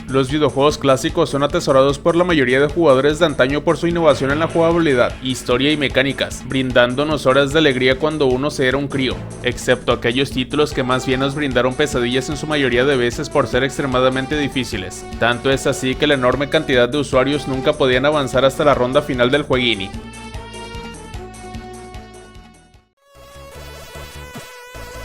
Los videojuegos clásicos son atesorados por la mayoría de jugadores de antaño por su innovación en la jugabilidad, historia y mecánicas, brindándonos horas de alegría cuando uno se era un crío, excepto aquellos títulos que más bien nos brindaron pesadillas en su mayoría de veces por ser extremadamente difíciles. Tanto es así que la enorme cantidad de usuarios nunca podían avanzar hasta la ronda final del jueguini.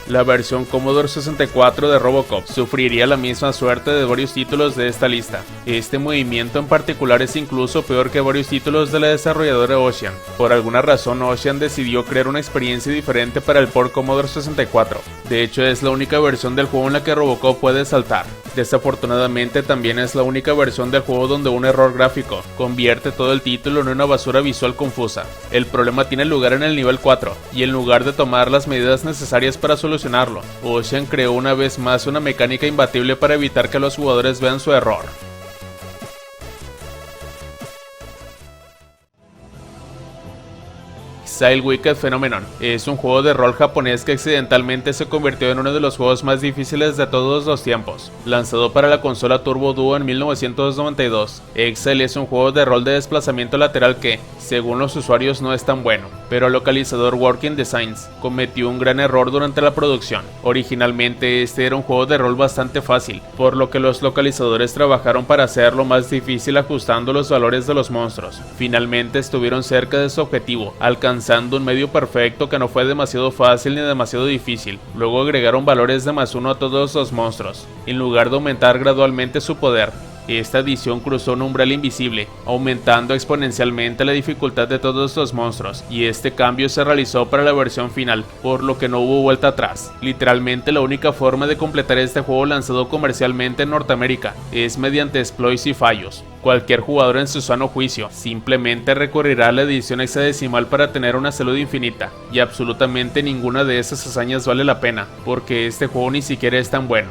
La versión Commodore 64 de Robocop sufriría la misma suerte de varios títulos de esta lista. Este movimiento en particular es incluso peor que varios títulos de la desarrolladora Ocean. Por alguna razón Ocean decidió crear una experiencia diferente para el port Commodore 64. De hecho es la única versión del juego en la que Robocop puede saltar. Desafortunadamente también es la única versión del juego donde un error gráfico convierte todo el título en una basura visual confusa. El problema tiene lugar en el nivel 4, y en lugar de tomar las medidas necesarias para solucionarlo, Ocean creó una vez más una mecánica imbatible para evitar que los jugadores vean su error. Exile Wicked Phenomenon es un juego de rol japonés que accidentalmente se convirtió en uno de los juegos más difíciles de todos los tiempos. Lanzado para la consola Turbo Duo en 1992, Exile es un juego de rol de desplazamiento lateral que, según los usuarios, no es tan bueno, pero el localizador Working Designs cometió un gran error durante la producción. Originalmente este era un juego de rol bastante fácil, por lo que los localizadores trabajaron para hacerlo más difícil ajustando los valores de los monstruos. Finalmente estuvieron cerca de su objetivo, alcanzando un medio perfecto que no fue demasiado fácil ni demasiado difícil. Luego agregaron valores de +1 a todos los monstruos, en lugar de aumentar gradualmente su poder. Esta adición cruzó un umbral invisible, aumentando exponencialmente la dificultad de todos los monstruos, y este cambio se realizó para la versión final, por lo que no hubo vuelta atrás. Literalmente la única forma de completar este juego lanzado comercialmente en Norteamérica es mediante exploits y fallos. Cualquier jugador en su sano juicio simplemente recurrirá a la edición hexadecimal para tener una salud infinita, y absolutamente ninguna de esas hazañas vale la pena, porque este juego ni siquiera es tan bueno.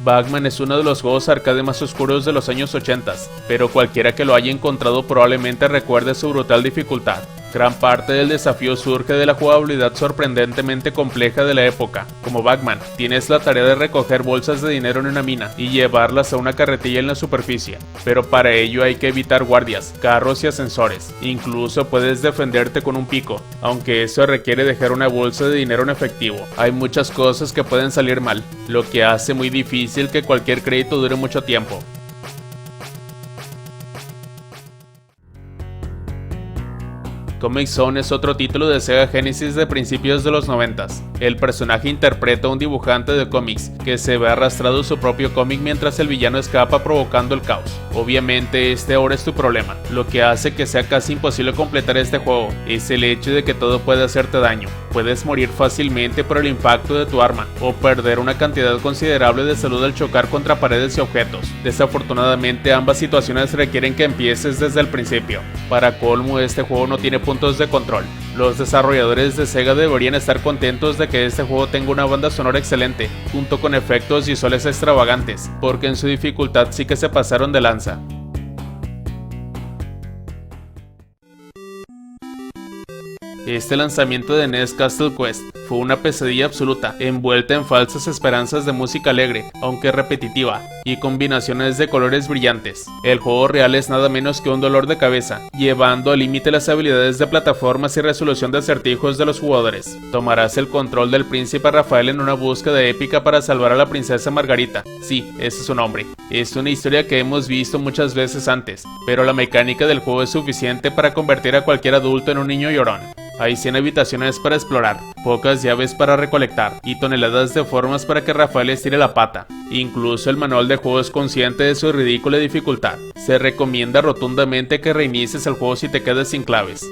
Bagman es uno de los juegos arcade más oscuros de los años 80, pero cualquiera que lo haya encontrado probablemente recuerde su brutal dificultad. Gran parte del desafío surge de la jugabilidad sorprendentemente compleja de la época. Como Bagman, tienes la tarea de recoger bolsas de dinero en una mina y llevarlas a una carretilla en la superficie, pero para ello hay que evitar guardias, carros y ascensores. Incluso puedes defenderte con un pico, aunque eso requiere dejar una bolsa de dinero en efectivo. Hay muchas cosas que pueden salir mal, lo que hace muy difícil que cualquier crédito dure mucho tiempo. Comix Zone es otro título de Sega Genesis de principios de los 90s. El personaje interpreta a un dibujante de cómics que se ve arrastrado su propio cómic mientras el villano escapa provocando el caos. Obviamente este ahora es tu problema. Lo que hace que sea casi imposible completar este juego es el hecho de que todo puede hacerte daño. Puedes morir fácilmente por el impacto de tu arma o perder una cantidad considerable de salud al chocar contra paredes y objetos. Desafortunadamente ambas situaciones requieren que empieces desde el principio. Para colmo, este juego no tiene puntos de control. Los desarrolladores de Sega deberían estar contentos de que este juego tenga una banda sonora excelente, junto con efectos visuales extravagantes, porque en su dificultad sí que se pasaron de lanza. Este lanzamiento de NES Castle Quest fue una pesadilla absoluta, envuelta en falsas esperanzas de música alegre, aunque repetitiva, y combinaciones de colores brillantes. El juego real es nada menos que un dolor de cabeza, llevando al límite las habilidades de plataformas y resolución de acertijos de los jugadores. Tomarás el control del príncipe Rafael en una búsqueda épica para salvar a la princesa Margarita. Sí, ese es su nombre. Es una historia que hemos visto muchas veces antes, pero la mecánica del juego es suficiente para convertir a cualquier adulto en un niño llorón. Hay 100 habitaciones para explorar, pocas llaves para recolectar y toneladas de formas para que Rafael estire la pata. Incluso el manual de juego es consciente de su ridícula dificultad. Se recomienda rotundamente que reinicies el juego si te quedas sin claves.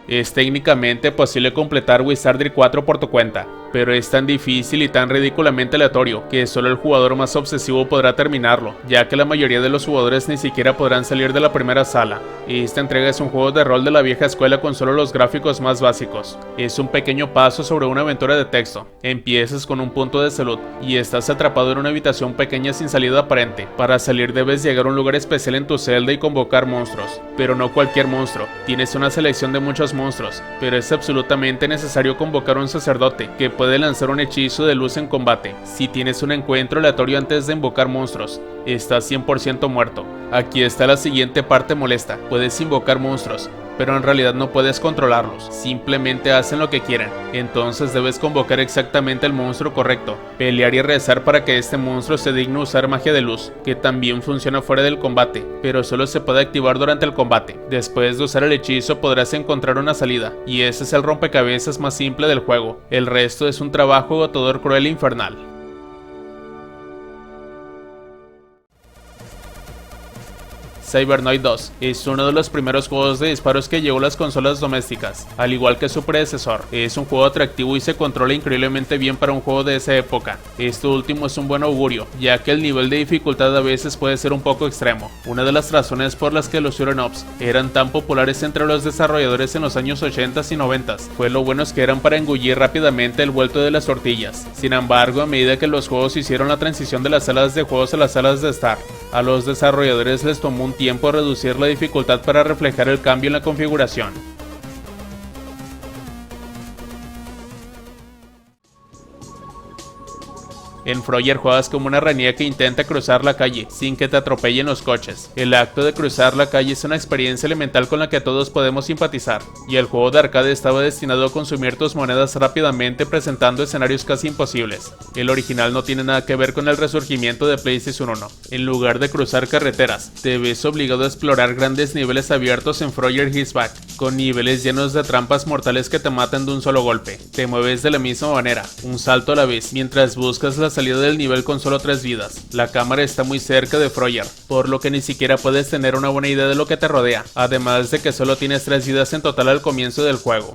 Es técnicamente posible completar Wizardry 4 por tu cuenta, pero es tan difícil y tan ridículamente aleatorio que solo el jugador más obsesivo podrá terminarlo, ya que la mayoría de los jugadores ni siquiera podrán salir de la primera sala. Esta entrega es un juego de rol de la vieja escuela con solo los gráficos más básicos. Es un pequeño paso sobre una aventura de texto. Empiezas con un punto de salud y estás atrapado en una habitación pequeña sin salida aparente. Para salir debes llegar a un lugar especial en tu celda y convocar monstruos, pero no cualquier monstruo. Tienes una selección de muchos monstruos, pero es absolutamente necesario convocar a un sacerdote que puede lanzar un hechizo de luz en combate. Si tienes un encuentro aleatorio antes de invocar monstruos, estás 100% muerto. Aquí está la siguiente parte molesta. Puedes invocar monstruos, pero en realidad no puedes controlarlos, simplemente hacen lo que quieren. Entonces debes convocar exactamente el monstruo correcto, pelear y rezar para que este monstruo se digne usar magia de luz, que también funciona fuera del combate, pero solo se puede activar durante el combate. Después de usar el hechizo podrás encontrar una salida, y ese es el rompecabezas más simple del juego. El resto es un trabajo agotador, cruel e infernal. Cybernoid 2 es uno de los primeros juegos de disparos que llegó a las consolas domésticas. Al igual que su predecesor, es un juego atractivo y se controla increíblemente bien para un juego de esa época. Esto último es un buen augurio, ya que el nivel de dificultad a veces puede ser un poco extremo. Una de las razones por las que los shoot'em ups eran tan populares entre los desarrolladores en los años 80 y 90 fue lo buenos que eran para engullir rápidamente el vuelto de las tortillas. Sin embargo, a medida que los juegos hicieron la transición de las salas de juegos a las salas de estar, a los desarrolladores les tomó un tiempo reducir la dificultad para reflejar el cambio en la configuración. En Frogger juegas como una ranía que intenta cruzar la calle sin que te atropellen los coches. El acto de cruzar la calle es una experiencia elemental con la que todos podemos simpatizar, y el juego de arcade estaba destinado a consumir tus monedas rápidamente presentando escenarios casi imposibles. El original no tiene nada que ver con el resurgimiento de PlayStation 1. En lugar de cruzar carreteras, te ves obligado a explorar grandes niveles abiertos en Frogger Hits Back, con niveles llenos de trampas mortales que te matan de un solo golpe. Te mueves de la misma manera, un salto a la vez, mientras buscas la salida del nivel con solo 3 vidas. La cámara está muy cerca de Frogger, por lo que ni siquiera puedes tener una buena idea de lo que te rodea, además de que solo tienes 3 vidas en total al comienzo del juego.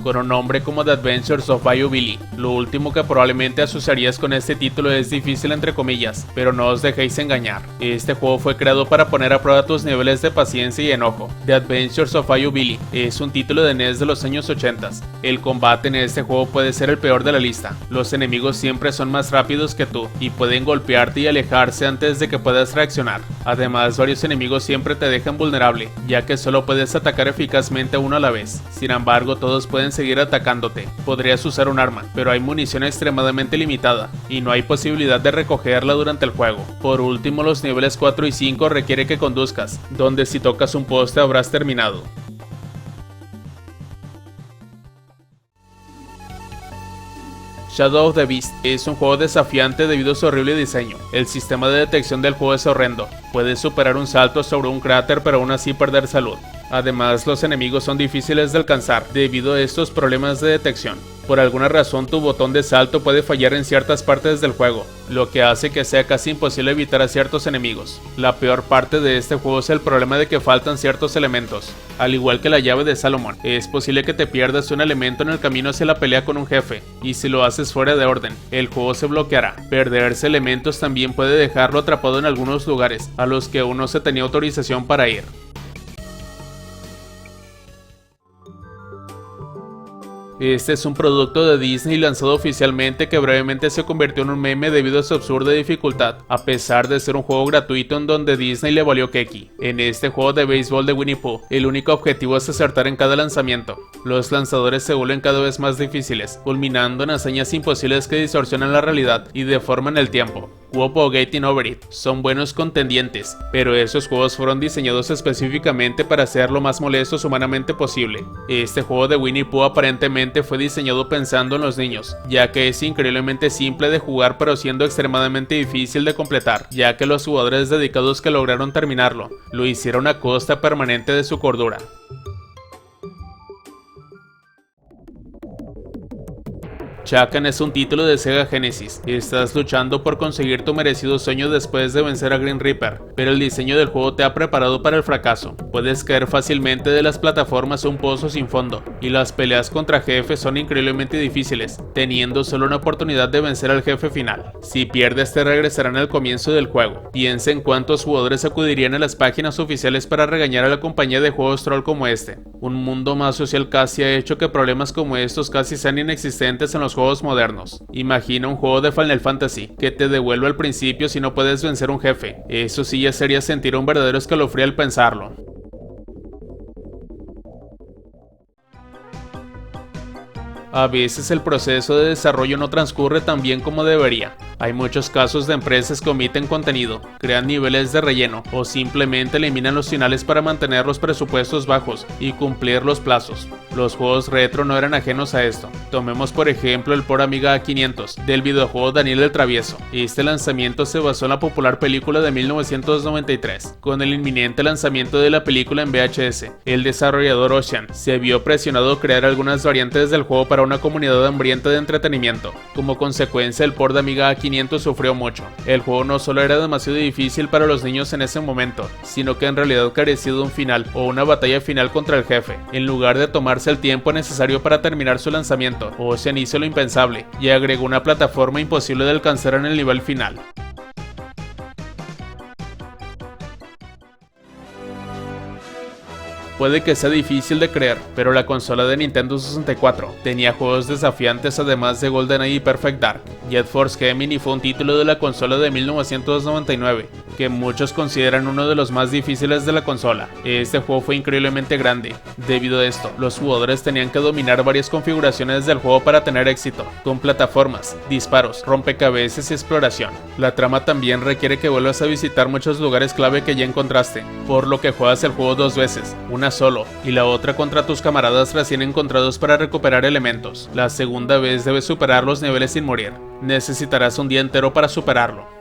Con un nombre como The Adventures of Bayou Billy, lo último que probablemente asociarías con este título es difícil entre comillas, pero no os dejéis engañar. Este juego fue creado para poner a prueba tus niveles de paciencia y enojo. The Adventures of Bayou Billy es un título de NES de los años 80. El combate en este juego puede ser el peor de la lista. Los enemigos siempre son más rápidos que tú y pueden golpearte y alejarse antes de que puedas reaccionar. Además, varios enemigos siempre te dejan vulnerable, ya que solo puedes atacar eficazmente a uno a la vez. Sin embargo, todos pueden seguir atacándote. Podrías usar un arma, pero hay munición extremadamente limitada y no hay posibilidad de recogerla durante el juego. Por último, los niveles 4 y 5 requiere que conduzcas, donde si tocas un poste habrás terminado. Shadow of the Beast es un juego desafiante debido a su horrible diseño. El sistema de detección del juego es horrendo. Puedes superar un salto sobre un cráter pero aún así perder salud. Además, los enemigos son difíciles de alcanzar debido a estos problemas de detección. Por alguna razón tu botón de salto puede fallar en ciertas partes del juego, lo que hace que sea casi imposible evitar a ciertos enemigos. La peor parte de este juego es el problema de que faltan ciertos elementos. Al igual que la llave de Salomón, es posible que te pierdas un elemento en el camino hacia la pelea con un jefe, y si lo haces fuera de orden, el juego se bloqueará. Perderse elementos también puede dejarlo atrapado en algunos lugares, a los que aún no se tenía autorización para ir. Este es un producto de Disney lanzado oficialmente que brevemente se convirtió en un meme debido a su absurda dificultad, a pesar de ser un juego gratuito en donde Disney le valió keki. En este juego de béisbol de Winnie Pooh, el único objetivo es acertar en cada lanzamiento. Los lanzadores se vuelven cada vez más difíciles, culminando en hazañas imposibles que distorsionan la realidad y deforman el tiempo. Coop o Getting Over It son buenos contendientes, pero esos juegos fueron diseñados específicamente para ser lo más molestos humanamente posible. Este juego de Winnie Pooh aparentemente fue diseñado pensando en los niños, ya que es increíblemente simple de jugar pero siendo extremadamente difícil de completar, ya que los jugadores dedicados que lograron terminarlo, lo hicieron a costa permanente de su cordura. Chakan es un título de Sega Genesis. Estás luchando por conseguir tu merecido sueño después de vencer a Grim Reaper, pero el diseño del juego te ha preparado para el fracaso. Puedes caer fácilmente de las plataformas a un pozo sin fondo, y las peleas contra jefes son increíblemente difíciles, teniendo solo una oportunidad de vencer al jefe final. Si pierdes te regresarán al comienzo del juego. Piensa en cuántos jugadores acudirían a las páginas oficiales para regañar a la compañía de juegos troll como este. Un mundo más social casi ha hecho que problemas como estos casi sean inexistentes en los juegos modernos. Imagina un juego de Final Fantasy que te devuelve al principio si no puedes vencer un jefe. Eso sí ya sería sentir un verdadero escalofrío al pensarlo. A veces el proceso de desarrollo no transcurre tan bien como debería. Hay muchos casos de empresas que omiten contenido, crean niveles de relleno o simplemente eliminan los finales para mantener los presupuestos bajos y cumplir los plazos. Los juegos retro no eran ajenos a esto. Tomemos por ejemplo el por Amiga 500 del videojuego Daniel el Travieso. Este lanzamiento se basó en la popular película de 1993. Con el inminente lanzamiento de la película en VHS, el desarrollador Ocean se vio presionado a crear algunas variantes del juego para una comunidad hambrienta de entretenimiento. Como consecuencia, el port de Amiga 500 sufrió mucho. El juego no solo era demasiado difícil para los niños en ese momento, sino que en realidad carecía de un final o una batalla final contra el jefe. En lugar de tomarse el tiempo necesario para terminar su lanzamiento, Ocean hizo lo impensable y agregó una plataforma imposible de alcanzar en el nivel final. Puede que sea difícil de creer, pero la consola de Nintendo 64 tenía juegos desafiantes además de GoldenEye y Perfect Dark. Jet Force Gemini fue un título de la consola de 1999, que muchos consideran uno de los más difíciles de la consola. Este juego fue increíblemente grande. Debido a esto, los jugadores tenían que dominar varias configuraciones del juego para tener éxito, con plataformas, disparos, rompecabezas y exploración. La trama también requiere que vuelvas a visitar muchos lugares clave que ya encontraste, por lo que juegas el juego dos veces, una solo y la otra contra tus camaradas recién encontrados para recuperar elementos. La segunda vez debes superar los niveles sin morir. Necesitarás un día entero para superarlo.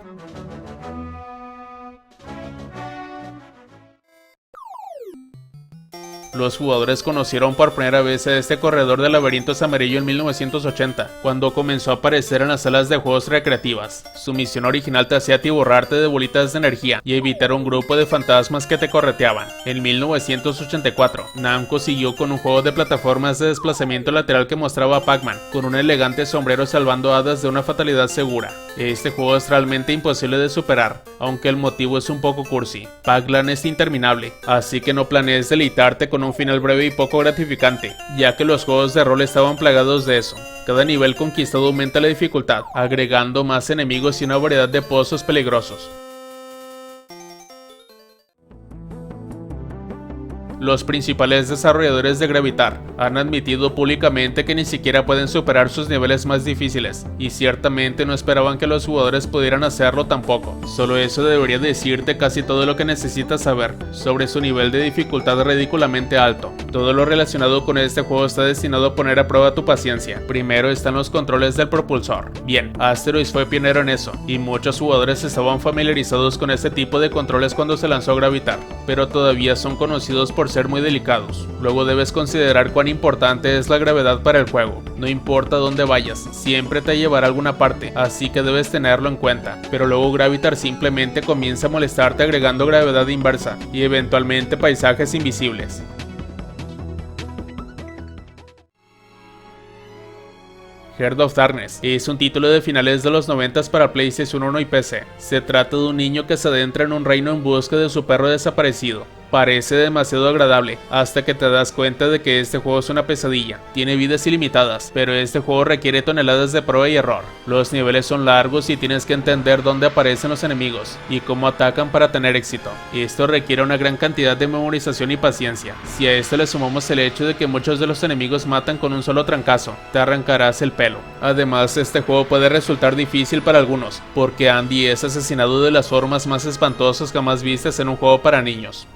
Los jugadores conocieron por primera vez a este corredor de laberintos amarillo en 1980, cuando comenzó a aparecer en las salas de juegos recreativas. Su misión original te hacía atiborrarte de bolitas de energía y evitar un grupo de fantasmas que te correteaban. En 1984, Namco siguió con un juego de plataformas de desplazamiento lateral que mostraba a Pac-Man, con un elegante sombrero salvando hadas de una fatalidad segura. Este juego es realmente imposible de superar, aunque el motivo es un poco cursi. Pac-Man es interminable, así que no planees deleitarte con un final breve y poco gratificante, ya que los juegos de rol estaban plagados de eso. Cada nivel conquistado aumenta la dificultad, agregando más enemigos y una variedad de pozos peligrosos. Los principales desarrolladores de Gravitar han admitido públicamente que ni siquiera pueden superar sus niveles más difíciles, y ciertamente no esperaban que los jugadores pudieran hacerlo tampoco. Solo eso debería decirte casi todo lo que necesitas saber sobre su nivel de dificultad ridículamente alto. Todo lo relacionado con este juego está destinado a poner a prueba tu paciencia. Primero están los controles del propulsor. Bien, Asteroids fue pionero en eso, y muchos jugadores estaban familiarizados con este tipo de controles cuando se lanzó Gravitar, pero todavía son conocidos por ser muy delicados. Luego debes considerar cuán importante es la gravedad para el juego. No importa dónde vayas, siempre te llevará a alguna parte, así que debes tenerlo en cuenta. Pero luego Gravitar simplemente comienza a molestarte agregando gravedad inversa y eventualmente paisajes invisibles. Heart of Darkness es un título de finales de los 90 para PlayStation 1 y PC. Se trata de un niño que se adentra en un reino en busca de su perro desaparecido. Parece demasiado agradable, hasta que te das cuenta de que este juego es una pesadilla. Tiene vidas ilimitadas, pero este juego requiere toneladas de prueba y error. Los niveles son largos y tienes que entender dónde aparecen los enemigos y cómo atacan para tener éxito. Esto requiere una gran cantidad de memorización y paciencia. Si a esto le sumamos el hecho de que muchos de los enemigos matan con un solo trancazo, te arrancarás el pelo. Además, este juego puede resultar difícil para algunos, porque Andy es asesinado de las formas más espantosas jamás vistas en un juego para niños.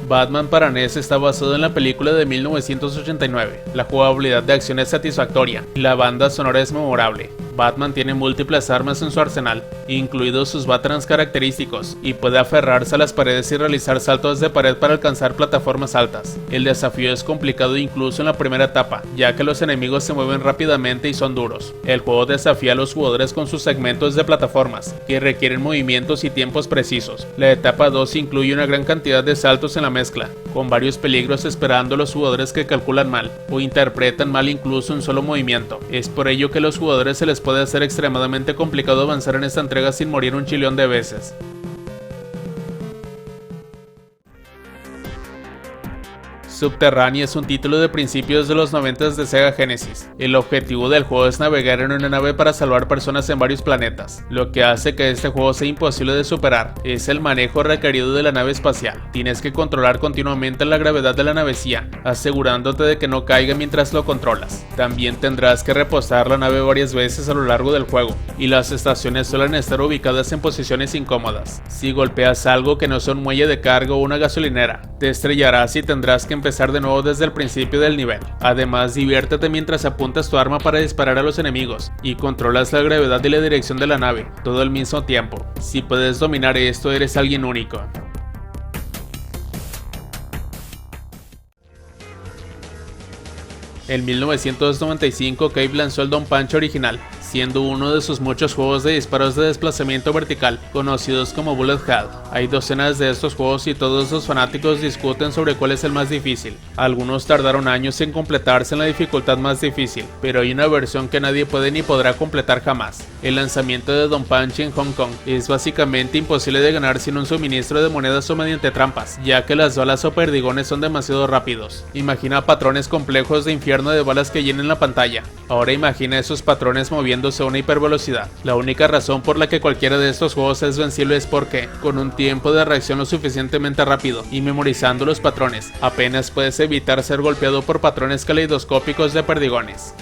Batman para NES está basado en la película de 1989. La jugabilidad de acción es satisfactoria y la banda sonora es memorable. Batman tiene múltiples armas en su arsenal, incluidos sus Batarans característicos, y puede aferrarse a las paredes y realizar saltos de pared para alcanzar plataformas altas. El desafío es complicado incluso en la primera etapa, ya que los enemigos se mueven rápidamente y son duros. El juego desafía a los jugadores con sus segmentos de plataformas, que requieren movimientos y tiempos precisos. La etapa 2 incluye una gran cantidad de saltos en la mezcla, con varios peligros esperando a los jugadores que calculan mal, o interpretan mal incluso un solo movimiento. Es por ello que a los jugadores se les puede hacer extremadamente complicado avanzar en esta entrega sin morir un chillón de veces. Subterranea es un título de principios de los 90 de Sega Genesis. El objetivo del juego es navegar en una nave para salvar personas en varios planetas. Lo que hace que este juego sea imposible de superar es el manejo requerido de la nave espacial. Tienes que controlar continuamente la gravedad de la navecilla, asegurándote de que no caiga mientras lo controlas. También tendrás que reposar la nave varias veces a lo largo del juego, y las estaciones suelen estar ubicadas en posiciones incómodas. Si golpeas algo que no sea un muelle de carga o una gasolinera, te estrellarás y tendrás que empezar de nuevo desde el principio del nivel. Además, diviértete mientras apuntas tu arma para disparar a los enemigos y controlas la gravedad y la dirección de la nave, todo al mismo tiempo. Si puedes dominar esto, eres alguien único. En 1995, Cave lanzó el Donpanchi original, siendo uno de sus muchos juegos de disparos de desplazamiento vertical, conocidos como Bullet Hell. Hay docenas de estos juegos y todos los fanáticos discuten sobre cuál es el más difícil. Algunos tardaron años en completarse en la dificultad más difícil, pero hay una versión que nadie puede ni podrá completar jamás. El lanzamiento de Donpanchi en Hong Kong es básicamente imposible de ganar sin un suministro de monedas o mediante trampas, ya que las balas o perdigones son demasiado rápidos. Imagina patrones complejos de infierno de balas que llenen la pantalla. Ahora imagina esos patrones moviéndose a una hipervelocidad. La única razón por la que cualquiera de estos juegos es vencible es porque, con un tiempo de reacción lo suficientemente rápido y memorizando los patrones, apenas puedes evitar ser golpeado por patrones caleidoscópicos de perdigones.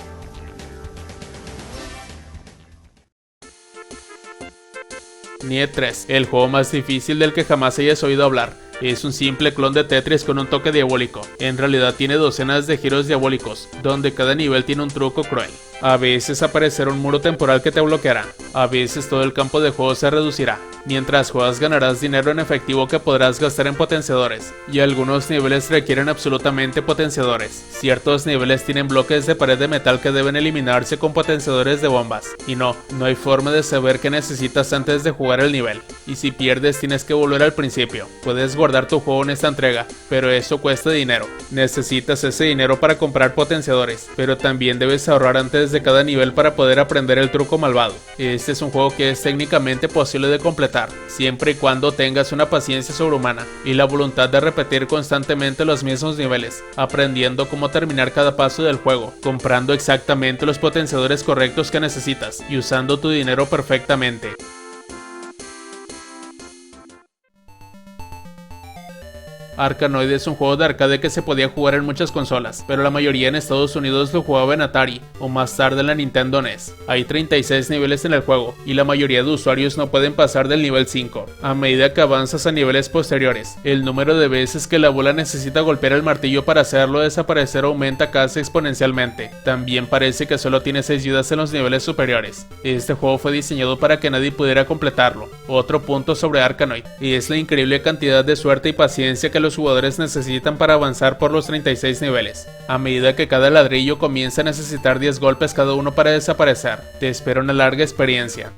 Nier 3, el juego más difícil del que jamás hayas oído hablar. Es un simple clon de Tetris con un toque diabólico. En realidad tiene docenas de giros diabólicos, donde cada nivel tiene un truco cruel. A veces aparecerá un muro temporal que te bloqueará, a veces todo el campo de juego se reducirá. Mientras juegas ganarás dinero en efectivo que podrás gastar en potenciadores, y algunos niveles requieren absolutamente potenciadores. Ciertos niveles tienen bloques de pared de metal que deben eliminarse con potenciadores de bombas, y no hay forma de saber qué necesitas antes de jugar el nivel, y si pierdes tienes que volver al principio. Puedes guardar tu juego en esta entrega, pero eso cuesta dinero. Necesitas ese dinero para comprar potenciadores, pero también debes ahorrar antes de cada nivel para poder aprender el truco malvado. Este es un juego que es técnicamente posible de completar, siempre y cuando tengas una paciencia sobrehumana y la voluntad de repetir constantemente los mismos niveles, aprendiendo cómo terminar cada paso del juego, comprando exactamente los potenciadores correctos que necesitas y usando tu dinero perfectamente. Arkanoid es un juego de arcade que se podía jugar en muchas consolas, pero la mayoría en Estados Unidos lo jugaba en Atari, o más tarde en la Nintendo NES. Hay 36 niveles en el juego, y la mayoría de usuarios no pueden pasar del nivel 5. A medida que avanzas a niveles posteriores, el número de veces que la bola necesita golpear el martillo para hacerlo desaparecer aumenta casi exponencialmente. También parece que solo tiene 6 vidas en los niveles superiores. Este juego fue diseñado para que nadie pudiera completarlo. Otro punto sobre Arkanoid es la increíble cantidad de suerte y paciencia que los jugadores necesitan para avanzar por los 36 niveles. A medida que cada ladrillo comienza a necesitar 10 golpes cada uno para desaparecer, te espera una larga experiencia.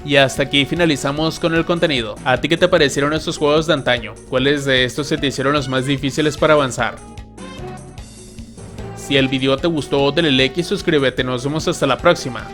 Y hasta aquí finalizamos con el contenido. ¿A ti qué te parecieron estos juegos de antaño? ¿Cuáles de estos se te hicieron los más difíciles para avanzar? Si el video te gustó, dale like y suscríbete. Nos vemos hasta la próxima.